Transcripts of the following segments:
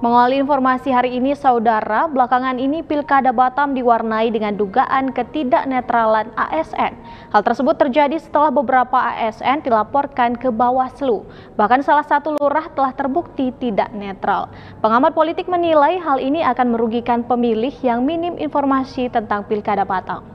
Mengawali informasi hari ini, saudara, belakangan ini Pilkada Batam diwarnai dengan dugaan ketidaknetralan ASN. Hal tersebut terjadi setelah beberapa ASN dilaporkan ke Bawaslu. Bahkan salah satu lurah telah terbukti tidak netral. Pengamat politik menilai hal ini akan merugikan pemilih yang minim informasi tentang Pilkada Batam.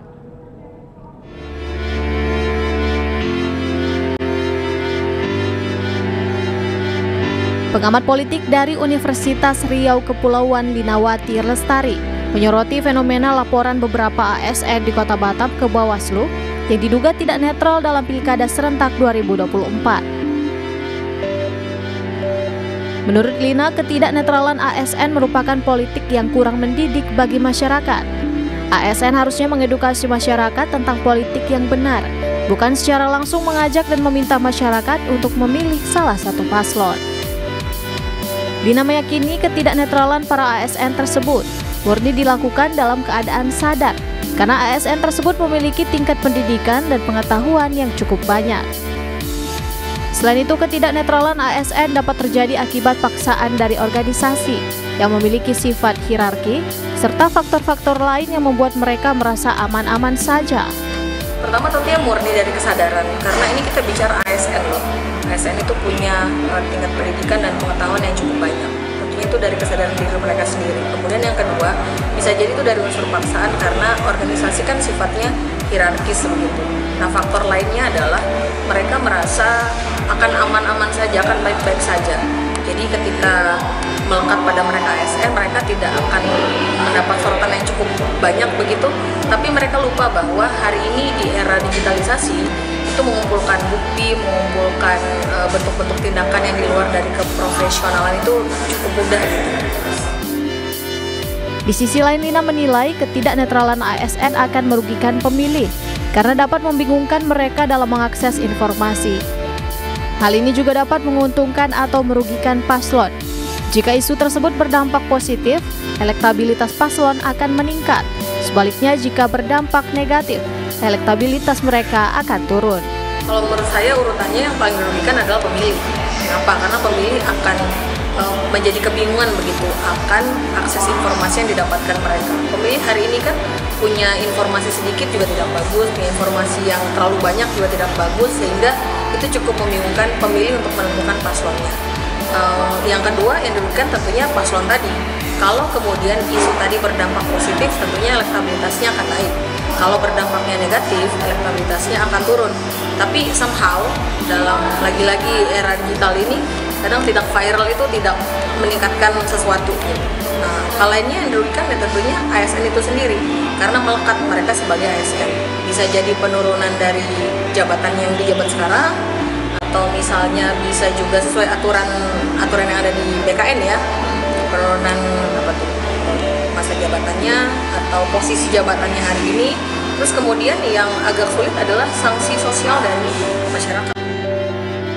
Pengamat politik dari Universitas Riau Kepulauan Linawati Lestari menyoroti fenomena laporan beberapa ASN di Kota Batam ke Bawaslu yang diduga tidak netral dalam Pilkada serentak 2024. Menurut Lina, ketidaknetralan ASN merupakan politik yang kurang mendidik bagi masyarakat. ASN harusnya mengedukasi masyarakat tentang politik yang benar, bukan secara langsung mengajak dan meminta masyarakat untuk memilih salah satu paslon. Lina meyakini ketidaknetralan para ASN tersebut murni dilakukan dalam keadaan sadar karena ASN tersebut memiliki tingkat pendidikan dan pengetahuan yang cukup banyak. Selain itu, ketidaknetralan ASN dapat terjadi akibat paksaan dari organisasi yang memiliki sifat hierarki serta faktor-faktor lain yang membuat mereka merasa aman-aman saja. Pertama tentunya murni dari kesadaran, karena ini kita bicara ASN loh. ASN itu punya tingkat pendidikan dan pengetahuan yang cukup banyak. Tentunya itu dari kesadaran diri mereka sendiri. Kemudian yang kedua, bisa jadi itu dari unsur paksaan karena organisasi kan sifatnya hierarkis begitu. Nah, faktor lainnya adalah mereka merasa akan aman-aman saja, akan baik-baik saja. Jadi ketika melekat pada mereka ASN, mereka tidak akan mendapat sorotan yang cukup banyak begitu, tapi mereka lupa bahwa hari ini di era digitalisasi itu mengumpulkan bukti, mengumpulkan bentuk-bentuk tindakan yang di luar dari keprofesionalan itu cukup mudah gitu. Di sisi lain, Lina menilai ketidaknetralan ASN akan merugikan pemilih karena dapat membingungkan mereka dalam mengakses informasi. Hal ini juga dapat menguntungkan atau merugikan paslon. Jika isu tersebut berdampak positif, elektabilitas paslon akan meningkat. Sebaliknya, jika berdampak negatif, elektabilitas mereka akan turun. Kalau menurut saya urutannya yang paling merugikan adalah pemilih. Kenapa? Karena pemilih akan menjadi kebingungan begitu akan akses informasi yang didapatkan mereka. Pemilih hari ini kan punya informasi sedikit juga tidak bagus, punya informasi yang terlalu banyak juga tidak bagus, sehingga itu cukup membingungkan pemilih untuk menentukan paslonnya. Yang kedua yang dirugikan tentunya paslon tadi. Kalau kemudian isu tadi berdampak positif, tentunya elektabilitasnya akan naik. Kalau berdampaknya negatif, elektabilitasnya akan turun. Tapi somehow dalam lagi-lagi era digital ini, kadang tidak viral itu tidak meningkatkan sesuatu. Nah, hal lainnya yang dirugikan ya tentunya ASN itu sendiri, karena melekat mereka sebagai ASN. Bisa jadi penurunan dari jabatan yang dijabat sekarang, atau misalnya bisa juga sesuai aturan yang ada di BKN ya, penurunan masa jabatannya atau posisi jabatannya hari ini. Terus kemudian yang agak sulit adalah sanksi sosial dari masyarakat.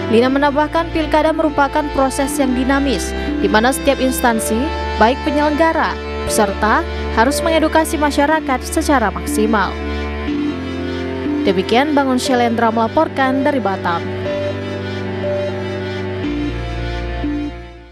Lina menambahkan pilkada merupakan proses yang dinamis, di mana setiap instansi, baik penyelenggara, peserta, harus mengedukasi masyarakat secara maksimal. Demikian Bangun Shelendra melaporkan dari Batam.